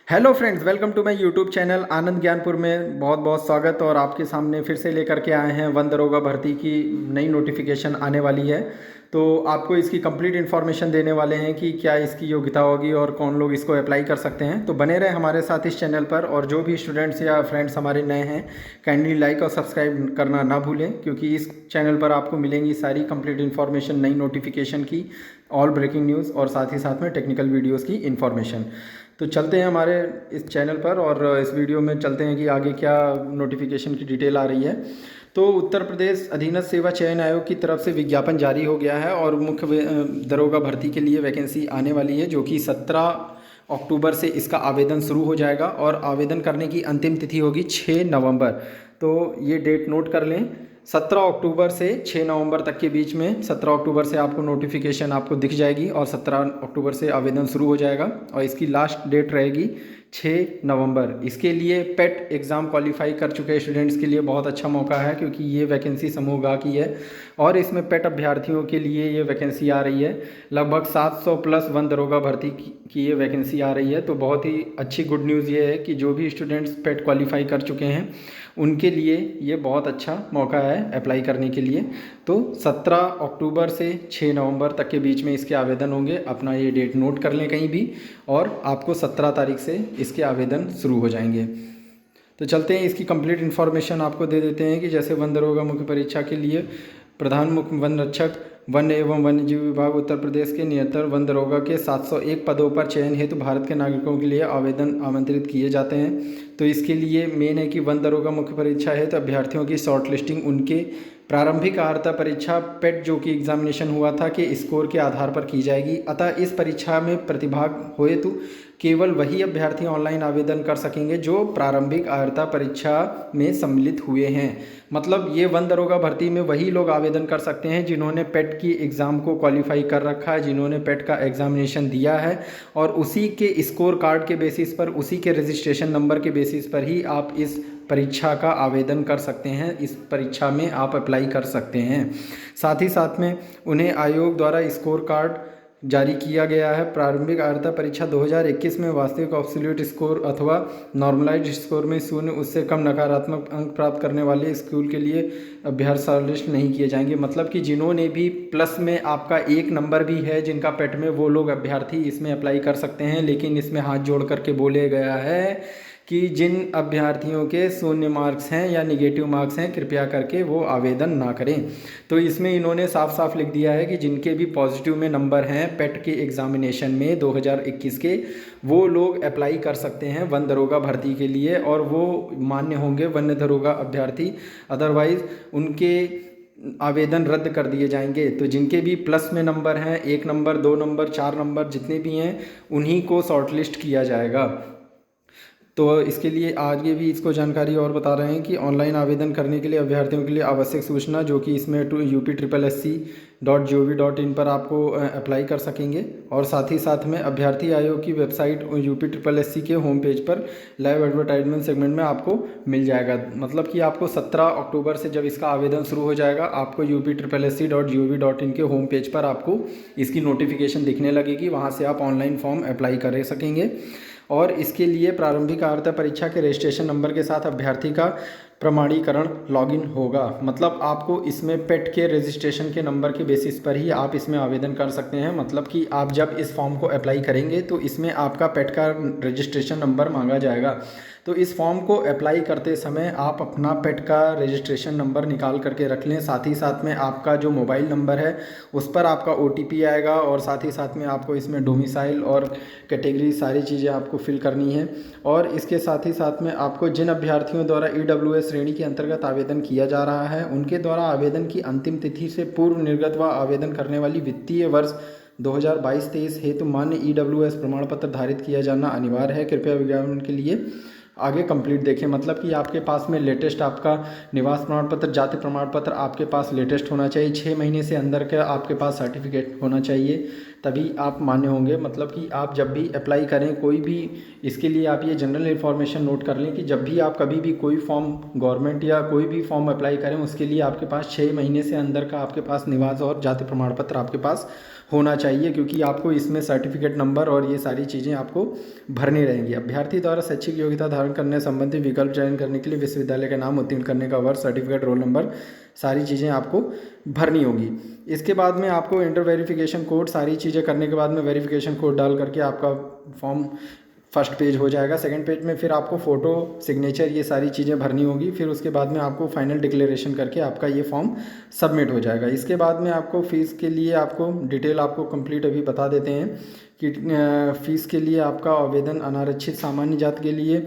Hello friends, welcome to my YouTube channel Anand Gyanpur में बहुत बहुत स्वागत। और आपके सामने फिर से लेकर के आए हैं वन दरोगा भर्ती की नई नोटिफिकेशन आने वाली है। तो आपको इसकी कंप्लीट इन्फॉर्मेशन देने वाले हैं कि क्या इसकी योग्यता होगी और कौन लोग इसको अप्लाई कर सकते हैं। तो बने रहे हमारे साथ इस चैनल पर। और जो भी स्टूडेंट्स या फ्रेंड्स हमारे नए हैं, काइंडली लाइक और सब्सक्राइब करना ना भूलें, क्योंकि इस चैनल पर आपको मिलेंगी सारी कंप्लीट इन्फॉर्मेशन नई नोटिफिकेशन की, ऑल ब्रेकिंग न्यूज़ और साथ ही साथ में टेक्निकल वीडियोज़ की इन्फॉर्मेशन। तो चलते हैं हमारे इस चैनल पर और इस वीडियो में चलते हैं कि आगे क्या नोटिफिकेशन की डिटेल आ रही है। तो उत्तर प्रदेश अधीनस्थ सेवा चयन आयोग की तरफ से विज्ञापन जारी हो गया है और मुख्य दरोगा भर्ती के लिए वैकेंसी आने वाली है, जो कि 17 अक्टूबर से इसका आवेदन शुरू हो जाएगा और आवेदन करने की अंतिम तिथि होगी 6 नवंबर। तो ये डेट नोट कर लें, 17 अक्टूबर से 6 नवंबर तक के बीच में। 17 अक्टूबर से आपको नोटिफिकेशन आपको दिख जाएगी और 17 अक्टूबर से आवेदन शुरू हो जाएगा और इसकी लास्ट डेट रहेगी 6 नवंबर। इसके लिए पेट एग्ज़ाम क्वालिफाई कर चुके स्टूडेंट्स के लिए बहुत अच्छा मौका है, क्योंकि ये वैकेंसी समूह गा की है और इसमें पेट अभ्यर्थियों के लिए ये वैकेंसी आ रही है। लगभग 700 प्लस वन दरोगा भर्ती की ये वैकेंसी आ रही है। तो बहुत ही अच्छी गुड न्यूज़ ये है कि जो भी स्टूडेंट्स पेट क्वालिफाई कर चुके हैं उनके लिए ये बहुत अच्छा मौका है अप्लाई करने के लिए। तो 17 अक्टूबर से 6 नवंबर तक के बीच में इसके आवेदन होंगे। अपना ये डेट नोट कर लें कहीं भी, और आपको 17 तारीख से इसके आवेदन शुरू हो जाएंगे। तो चलते हैं, इसकी कंप्लीट इन्फॉर्मेशन आपको दे देते हैं कि जैसे वन दरोगा मुख्य परीक्षा के लिए प्रधान मुख्य वन रक्षक वन एवं वन्यजीव विभाग उत्तर प्रदेश के निरंतर वन दरोगा के 701 पदों पर चयन हेतु भारत के नागरिकों के लिए आवेदन आमंत्रित किए जाते हैं। तो इसके लिए मेन है कि वन दरोगा मुख्य परीक्षा है तो अभ्यर्थियों की शॉर्ट लिस्टिंग उनके प्रारंभिक अर्हता परीक्षा पेट जो कि एग्जामिनेशन हुआ था के स्कोर के आधार पर की जाएगी। अतः इस परीक्षा में प्रतिभाग हेतु केवल वही अभ्यर्थी ऑनलाइन आवेदन कर सकेंगे जो प्रारंभिक अर्हता परीक्षा में सम्मिलित हुए हैं। मतलब ये वन दरोगा भर्ती में वही लोग आवेदन कर सकते हैं जिन्होंने पेट की एग्ज़ाम को क्वालिफाई कर रखा है, जिन्होंने पेट का एग्जामिनेशन दिया है, और उसी के स्कोर कार्ड के बेसिस पर, उसी के रजिस्ट्रेशन नंबर के बेसिस पर ही आप इस परीक्षा का आवेदन कर सकते हैं। इस परीक्षा में आप अप्लाई कर सकते हैं। साथ ही साथ में उन्हें आयोग द्वारा स्कोर कार्ड जारी किया गया है। प्रारंभिक अर्हता परीक्षा 2021 में वास्तविक एब्सोल्यूट स्कोर अथवा नॉर्मलाइज्ड स्कोर में 0 उससे कम नकारात्मक अंक प्राप्त करने वाले स्कूल के लिए अभ्यर्थी शॉर्टलिस्ट नहीं किए जाएंगे। मतलब कि जिन्होंने भी प्लस में आपका 1 नंबर भी है जिनका पेट में, वो लोग अभ्यर्थी इसमें अप्लाई कर सकते हैं। लेकिन इसमें हाथ जोड़ करके बोले गया है कि जिन अभ्यर्थियों के 0 मार्क्स हैं या निगेटिव मार्क्स हैं, कृपया करके वो आवेदन ना करें। तो इसमें इन्होंने साफ साफ लिख दिया है कि जिनके भी पॉजिटिव में नंबर हैं पेट के एग्जामिनेशन में 2021 के, वो लोग अप्लाई कर सकते हैं वन दरोगा भर्ती के लिए और वो मान्य होंगे वन्य दरोगा अभ्यर्थी। अदरवाइज उनके आवेदन रद्द कर दिए जाएंगे। तो जिनके भी प्लस में नंबर हैं, 1 नंबर 2 नंबर 4 नंबर जितने भी हैं, उन्हीं को शॉर्टलिस्ट किया जाएगा। तो इसके लिए आगे भी इसको जानकारी और बता रहे हैं कि ऑनलाइन आवेदन करने के लिए अभ्यर्थियों के लिए आवश्यक सूचना, जो कि इसमें UP SSC.gov.in पर आपको अप्लाई कर सकेंगे। और साथ ही साथ में अभ्यर्थी आयोग की वेबसाइट UP SSC के होम पेज पर लाइव एडवर्टाइजमेंट सेगमेंट में आपको मिल जाएगा। मतलब कि आपको 17 अक्टूबर से जब इसका आवेदन शुरू हो जाएगा, आपको UP SSC.gov.in के होम पेज पर आपको इसकी नोटिफिकेशन दिखने लगेगी। वहाँ से आप ऑनलाइन फॉर्म अप्लाई कर सकेंगे। और इसके लिए प्रारंभिक अर्हता परीक्षा के रजिस्ट्रेशन नंबर के साथ अभ्यर्थी का प्रमाणीकरण लॉगिन होगा। मतलब आपको इसमें पेट के रजिस्ट्रेशन के नंबर के बेसिस पर ही आप इसमें आवेदन कर सकते हैं। मतलब कि आप जब इस फॉर्म को अप्लाई करेंगे तो इसमें आपका पेट का रजिस्ट्रेशन नंबर मांगा जाएगा। तो इस फॉर्म को अप्लाई करते समय आप अपना पेट का रजिस्ट्रेशन नंबर निकाल करके रख लें। साथ ही साथ में आपका जो मोबाइल नंबर है उस पर आपका OTP आएगा, और साथ ही साथ में आपको इसमें डोमिसाइल और कैटेगरी सारी चीज़ें आपको फिल करनी है। और इसके साथ ही साथ में आपको जिन अभ्यर्थियों द्वारा EWS श्रेणी के अंतर्गत आवेदन किया जा रहा है, उनके द्वारा आवेदन की अंतिम तिथि से पूर्व निर्गत व आवेदन करने वाली वित्तीय वर्ष 2022-23 हेतु मान्य EWS प्रमाण पत्र धारित किया जाना अनिवार्य है। कृपया विज्ञापन के लिए आगे कंप्लीट देखें। मतलब कि आपके पास में लेटेस्ट आपका निवास प्रमाण पत्र, जाति प्रमाण पत्र आपके पास लेटेस्ट होना चाहिए। 6 महीने से अंदर का आपके पास सर्टिफिकेट होना चाहिए। तभी आप मान्य होंगे। मतलब कि आप जब भी अप्लाई करें कोई भी, इसके लिए आप ये जनरल इन्फॉर्मेशन नोट कर लें कि जब भी आप कभी भी कोई फॉर्म गवर्नमेंट या कोई भी फॉर्म अप्लाई करें, उसके लिए आपके पास 6 महीने से अंदर का आपके पास निवास और जाति प्रमाण पत्र आपके पास होना चाहिए, क्योंकि आपको इसमें सर्टिफिकेट नंबर और ये सारी चीज़ें आपको भरनी रहेंगी। अभ्यर्थी द्वारा शैक्षिक योग्यता धारण करने संबंधी विकल्प चयन करने के लिए विश्वविद्यालय का नाम, उत्तीर्ण करने का वर्ष, सर्टिफिकेट, रोल नंबर, सारी चीज़ें आपको भरनी होगी। इसके बाद में आपको इंटर वेरिफिकेशन कोड, सारी चीज़ें करने के बाद में वेरिफिकेशन कोड डाल करके आपका फॉर्म फर्स्ट पेज हो जाएगा। सेकंड पेज में फिर आपको फ़ोटो, सिग्नेचर, ये सारी चीज़ें भरनी होगी। फिर उसके बाद में आपको फाइनल डिक्लेरेशन करके आपका ये फॉर्म सबमिट हो जाएगा। इसके बाद में आपको फ़ीस के लिए आपको डिटेल आपको कंप्लीट अभी बता देते हैं कि फ़ीस के लिए आपका आवेदन अनारक्षित सामान्य जाति के लिए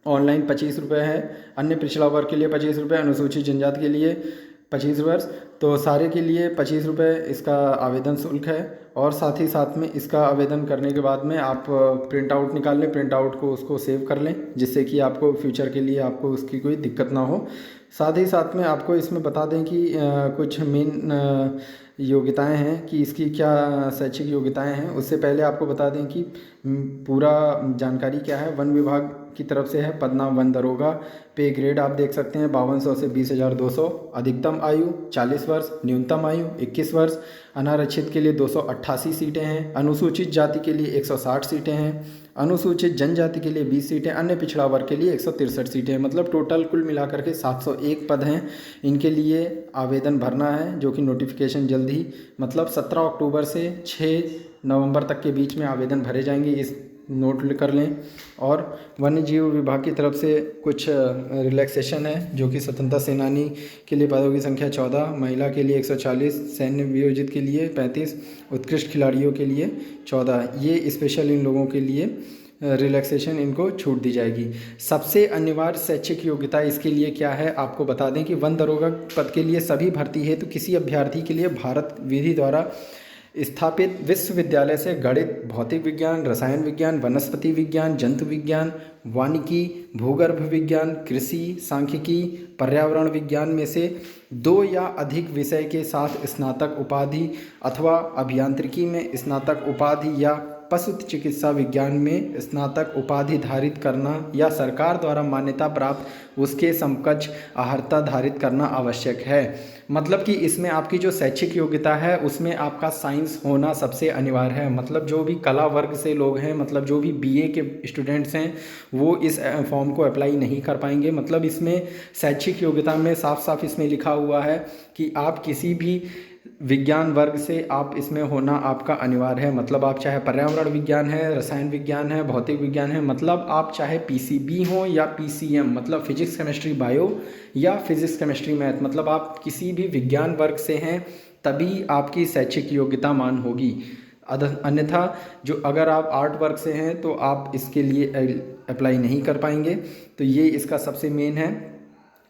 ऑनलाइन 25 रुपये है, अन्य पिछड़ा वर्ग के लिए 25 रुपये, अनुसूचित जनजाति के लिए 25 वर्ष, तो सारे के लिए 25 रुपये इसका आवेदन शुल्क है। और साथ ही साथ में इसका आवेदन करने के बाद में आप प्रिंट आउट निकाल लें, प्रिंट आउट को उसको सेव कर लें, जिससे कि आपको फ्यूचर के लिए आपको उसकी कोई दिक्कत ना हो। साथ ही साथ में आपको इसमें बता दें कि कुछ मेन योग्यताएं हैं कि इसकी क्या शैक्षिक योग्यताएं हैं। उससे पहले आपको बता दें कि पूरा जानकारी क्या है। वन विभाग की तरफ से है, पद नाम वन दरोगा। पे ग्रेड आप देख सकते हैं 5200 से 20,200। अधिकतम आयु 40 वर्ष, न्यूनतम आयु 21 वर्ष। अनारक्षित के लिए 288 सीटें हैं, अनुसूचित जाति के लिए 160 सीटें हैं, अनुसूचित जनजाति के लिए 20 सीटें, अन्य पिछड़ा वर्ग के लिए 163 सीटें हैं। मतलब टोटल कुल मिलाकर के 701 पद हैं। इनके लिए आवेदन भरना है, जो कि नोटिफिकेशन जल्द ही मतलब 17 अक्टूबर से 6 नवंबर तक के बीच में आवेदन भरे जाएंगे, इस नोट कर लें। और वन्य जीव विभाग की तरफ से कुछ रिलैक्सेशन है, जो कि स्वतंत्रता सेनानी के लिए पदों की संख्या 14, महिला के लिए 140, सैन्य वियोजित के लिए 35, उत्कृष्ट खिलाड़ियों के लिए 14। ये स्पेशल इन लोगों के लिए रिलैक्सेशन, इनको छूट दी जाएगी। सबसे अनिवार्य शैक्षिक योग्यता इसके लिए क्या है, आपको बता दें कि वन दरोगा पद के लिए सभी भर्ती हेतु किसी अभ्यर्थी के लिए भारत विधि द्वारा स्थापित विश्वविद्यालय से गणित, भौतिक विज्ञान, रसायन विज्ञान, वनस्पति विज्ञान, जंतु विज्ञान, वानिकी, भूगर्भ विज्ञान, कृषि, सांख्यिकी, पर्यावरण विज्ञान में से 2 या अधिक विषय के साथ स्नातक उपाधि अथवा अभियांत्रिकी में स्नातक उपाधि या पशु चिकित्सा विज्ञान में स्नातक उपाधि धारित करना या सरकार द्वारा मान्यता प्राप्त उसके समकक्ष अर्हता धारित करना आवश्यक है। मतलब कि इसमें आपकी जो शैक्षिक योग्यता है उसमें आपका साइंस होना सबसे अनिवार्य है। मतलब जो भी कला वर्ग से लोग हैं, मतलब जो भी बीए के स्टूडेंट्स हैं, वो इस फॉर्म को अप्लाई नहीं कर पाएंगे। मतलब इसमें शैक्षिक योग्यता में साफ साफ इसमें लिखा हुआ है कि आप किसी भी विज्ञान वर्ग से आप इसमें होना आपका अनिवार्य है। मतलब आप चाहे पर्यावरण विज्ञान है, रसायन विज्ञान है, भौतिक विज्ञान है, मतलब आप चाहे पीसीबी हो या पीसीएम, मतलब फिजिक्स केमिस्ट्री बायो या फिजिक्स केमिस्ट्री मैथ, मतलब आप किसी भी विज्ञान वर्ग से हैं तभी आपकी शैक्षिक योग्यता मान होगी। अन्यथा जो अगर आप आर्ट वर्ग से हैं तो आप इसके लिए अप्लाई नहीं कर पाएंगे। तो ये इसका सबसे मेन है।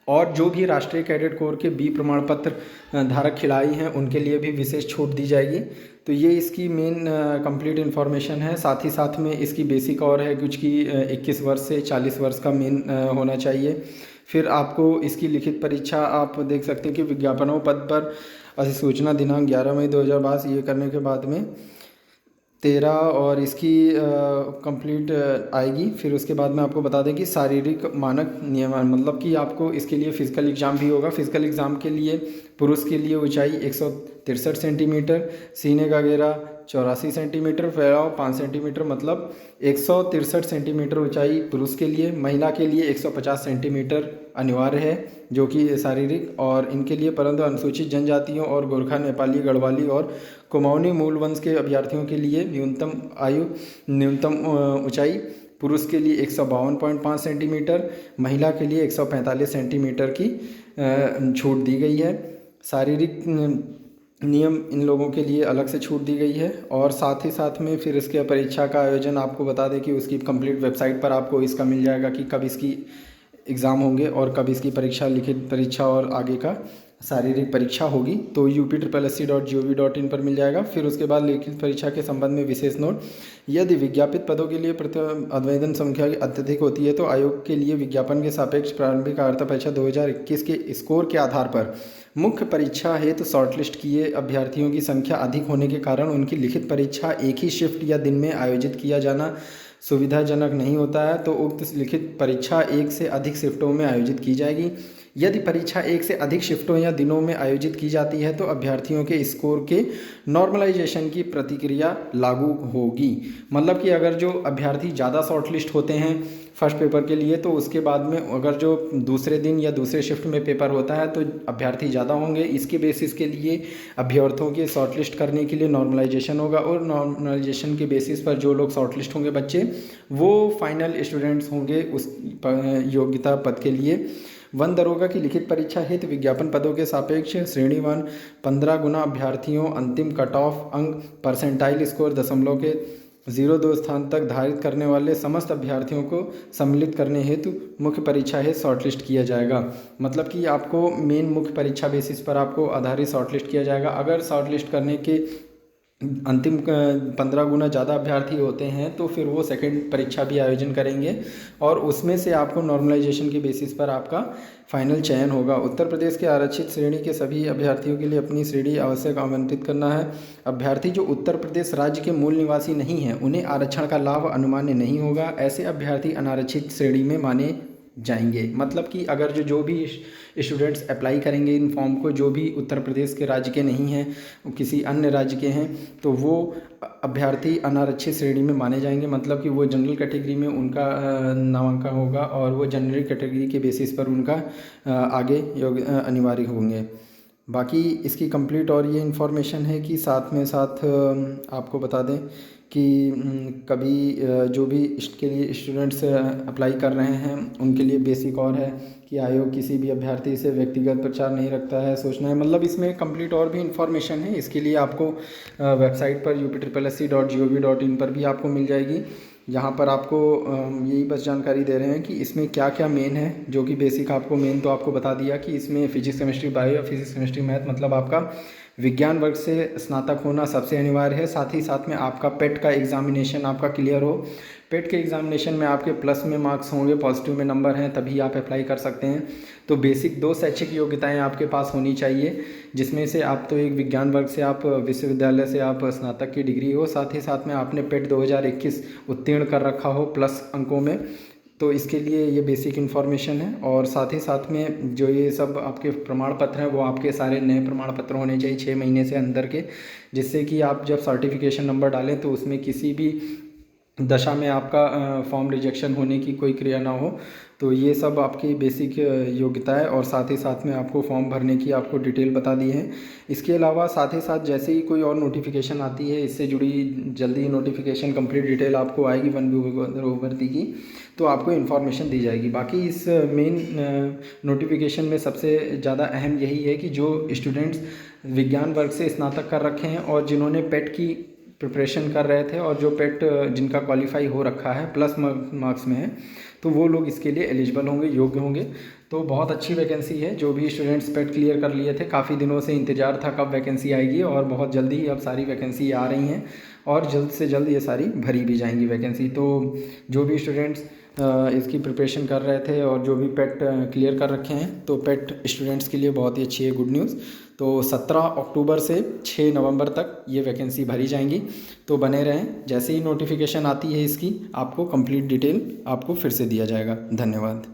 और जो भी राष्ट्रीय कैडेट कोर के बी प्रमाण पत्र धारक खिलाड़ी हैं उनके लिए भी विशेष छूट दी जाएगी। तो ये इसकी मेन कंप्लीट इन्फॉर्मेशन है। साथ ही साथ में इसकी बेसिक और है कुछ की 21 वर्ष से 40 वर्ष का मेन होना चाहिए। फिर आपको इसकी लिखित परीक्षा आप देख सकते हैं कि विज्ञापनों पद पर अधिसूचना दिनांक 11 मई 2022। ये करने के बाद में 13 और इसकी कंप्लीट आएगी। फिर उसके बाद में आपको बता दें कि शारीरिक मानक नियम, मतलब कि आपको इसके लिए फ़िज़िकल एग्ज़ाम भी होगा। फ़िज़िकल एग्ज़ाम के लिए पुरुष के लिए ऊंचाई 163 सेंटीमीटर, सीने का घेरा 84 सेंटीमीटर, फैलाव 5 सेंटीमीटर, मतलब 163 सेंटीमीटर ऊंचाई पुरुष के लिए। महिला के लिए 150 सेंटीमीटर अनिवार्य है, जो कि शारीरिक। और इनके लिए परंतु अनुसूचित जनजातियों और गोरखा, नेपाली, गढ़वाली और कुमाऊनी मूल वंश के अभ्यर्थियों के लिए न्यूनतम ऊंचाई पुरुष के लिए 152.5 सेंटीमीटर, महिला के लिए 145 सेंटीमीटर की छूट दी गई है। शारीरिक नियम इन लोगों के लिए अलग से छूट दी गई है। और साथ ही साथ में फिर इसके परीक्षा का आयोजन आपको बता दें कि उसकी कंप्लीट वेबसाइट पर आपको इसका मिल जाएगा कि कब इसकी एग्ज़ाम होंगे और कब इसकी परीक्षा, लिखित परीक्षा और आगे का शारीरिक परीक्षा होगी तो up.ssc.gov.in पर मिल जाएगा। फिर उसके बाद लिखित परीक्षा के संबंध में विशेष नोट, यदि विज्ञापित पदों के लिए आवेदन संख्या अत्यधिक होती है तो आयोग के लिए विज्ञापन के सापेक्ष प्रारंभिक अर्हता परीक्षा 2021 के स्कोर के आधार पर मुख्य परीक्षा हेतु शॉर्टलिस्ट किए अभ्यर्थियों की संख्या अधिक होने के कारण उनकी लिखित परीक्षा एक ही शिफ्ट या दिन में आयोजित किया जाना सुविधाजनक नहीं होता है, तो उक्त लिखित परीक्षा एक से अधिक शिफ्टों में आयोजित की जाएगी। यदि परीक्षा एक से अधिक शिफ्टों या दिनों में आयोजित की जाती है तो अभ्यर्थियों के स्कोर के नॉर्मलाइजेशन की प्रतिक्रिया लागू होगी। मतलब कि अगर जो अभ्यर्थी ज़्यादा शॉर्टलिस्ट होते हैं फर्स्ट पेपर के लिए तो उसके बाद में अगर जो दूसरे दिन या दूसरे शिफ्ट में पेपर होता है तो अभ्यर्थी ज़्यादा होंगे। इसके बेसिस के लिए अभ्यर्थियों के शॉर्टलिस्ट करने के लिए नॉर्मलाइजेशन होगा और नॉर्मलाइजेशन के बेसिस पर जो लोग शॉर्टलिस्ट होंगे बच्चे वो फाइनल स्टूडेंट्स होंगे उस योग्यता पद के लिए। वन दरोगा की लिखित परीक्षा हेतु विज्ञापन पदों के सापेक्ष श्रेणी 1 15 गुना अभ्यर्थियों अंतिम कट ऑफ अंक परसेंटाइल स्कोर 0.02 स्थान तक धारित करने वाले समस्त अभ्यर्थियों को सम्मिलित करने हेतु मुख्य परीक्षा हेतु शॉर्टलिस्ट किया जाएगा। मतलब कि आपको मेन मुख्य परीक्षा बेसिस पर आपको आधारित शॉर्टलिस्ट किया जाएगा। अगर शॉर्टलिस्ट करने के अंतिम 15 गुना ज़्यादा अभ्यर्थी होते हैं तो फिर वो सेकंड परीक्षा भी आयोजन करेंगे और उसमें से आपको नॉर्मलाइजेशन के बेसिस पर आपका फाइनल चयन होगा। उत्तर प्रदेश के आरक्षित श्रेणी के सभी अभ्यर्थियों के लिए अपनी श्रेणी आवश्यक आवंटित करना है। अभ्यर्थी जो उत्तर प्रदेश राज्य के मूल निवासी नहीं हैं उन्हें आरक्षण का लाभ अनुमान्य नहीं होगा। ऐसे अभ्यर्थी अनारक्षित श्रेणी में माने जाएंगे। मतलब कि अगर जो भी स्टूडेंट्स अप्लाई करेंगे इन फॉर्म को जो भी उत्तर प्रदेश के राज्य के नहीं हैं किसी अन्य राज्य के हैं तो वो अभ्यर्थी अनारक्षित श्रेणी में माने जाएंगे। मतलब कि वो जनरल कैटेगरी में उनका नामांकन होगा और वो जनरल कैटेगरी के बेसिस पर उनका आगे अनिवार्य होंगे। बाकी इसकी कंप्लीट और ये इन्फॉर्मेशन है कि साथ में साथ आपको बता दें कि कभी जो भी इसके लिए स्टूडेंट्स अप्लाई कर रहे हैं उनके लिए बेसिक और है कि आयोग किसी भी अभ्यर्थी से व्यक्तिगत प्रचार नहीं रखता है, सोचना है। मतलब इसमें कंप्लीट और भी इन्फॉर्मेशन है। इसके लिए आपको वेबसाइट पर up.ssc.gov.in पर भी आपको मिल जाएगी। यहाँ पर आपको यही बस जानकारी दे रहे हैं कि इसमें क्या क्या मेन है, जो कि बेसिक आपको मेन तो आपको बता दिया कि इसमें फिजिक्स केमिस्ट्री बायो या फिजिक्स केमिस्ट्री मैथ मतलब आपका विज्ञान वर्ग से स्नातक होना सबसे अनिवार्य है। साथ ही साथ में आपका पेट का एग्जामिनेशन आपका क्लियर हो। पेट के एग्जामिनेशन में आपके प्लस में मार्क्स होंगे, पॉजिटिव में नंबर हैं तभी आप अप्लाई कर सकते हैं। तो बेसिक 2 शैक्षिक योग्यताएं आपके पास होनी चाहिए जिसमें से आप तो एक विज्ञान वर्ग से आप विश्वविद्यालय से आप स्नातक की डिग्री हो, साथ ही साथ में आपने पेट 2021 उत्तीर्ण कर रखा हो प्लस अंकों में। तो इसके लिए ये बेसिक इन्फॉर्मेशन है। और साथ ही साथ में जो ये सब आपके प्रमाण पत्र हैं वो आपके सारे नए प्रमाण पत्र होने चाहिए 6 महीने से अंदर के, जिससे कि आप जब सर्टिफिकेशन नंबर डालें तो उसमें किसी भी दशा में आपका फॉर्म रिजेक्शन होने की कोई क्रिया ना हो। तो ये सब आपकी बेसिक योग्यता है और साथ ही साथ में आपको फॉर्म भरने की आपको डिटेल बता दी है। इसके अलावा साथ ही साथ जैसे ही कोई और नोटिफिकेशन आती है इससे जुड़ी जल्दी नोटिफिकेशन कंप्लीट डिटेल आपको आएगी वन विभाग भर्ती की, तो आपको इन्फॉर्मेशन दी जाएगी। बाकी इस मेन नोटिफिकेशन में सबसे ज़्यादा अहम यही है कि जो स्टूडेंट्स विज्ञान वर्ग से स्नातक कर रखे हैं और जिन्होंने पेट की प्रिपरेशन कर रहे थे और जो पेट जिनका क्वालिफाई हो रखा है प्लस मार्क्स में है तो वो लोग इसके लिए एलिजिबल होंगे, योग्य होंगे। तो बहुत अच्छी वैकेंसी है। जो भी स्टूडेंट्स पेट क्लियर कर लिए थे काफ़ी दिनों से इंतज़ार था कब वैकेंसी आएगी और बहुत जल्दी ही अब सारी वैकेंसी आ रही हैं और जल्द से जल्द ये सारी भरी भी जाएंगी वैकेंसी। तो जो भी स्टूडेंट्स इसकी प्रिपरेशन कर रहे थे और जो भी पेट क्लियर कर रखे हैं तो पेट स्टूडेंट्स के लिए बहुत ही अच्छी है गुड न्यूज़। तो 17 अक्टूबर से 6 नवंबर तक ये वैकेंसी भरी जाएंगी। तो बने रहें, जैसे ही नोटिफिकेशन आती है इसकी आपको कंप्लीट डिटेल आपको फिर से दिया जाएगा। धन्यवाद।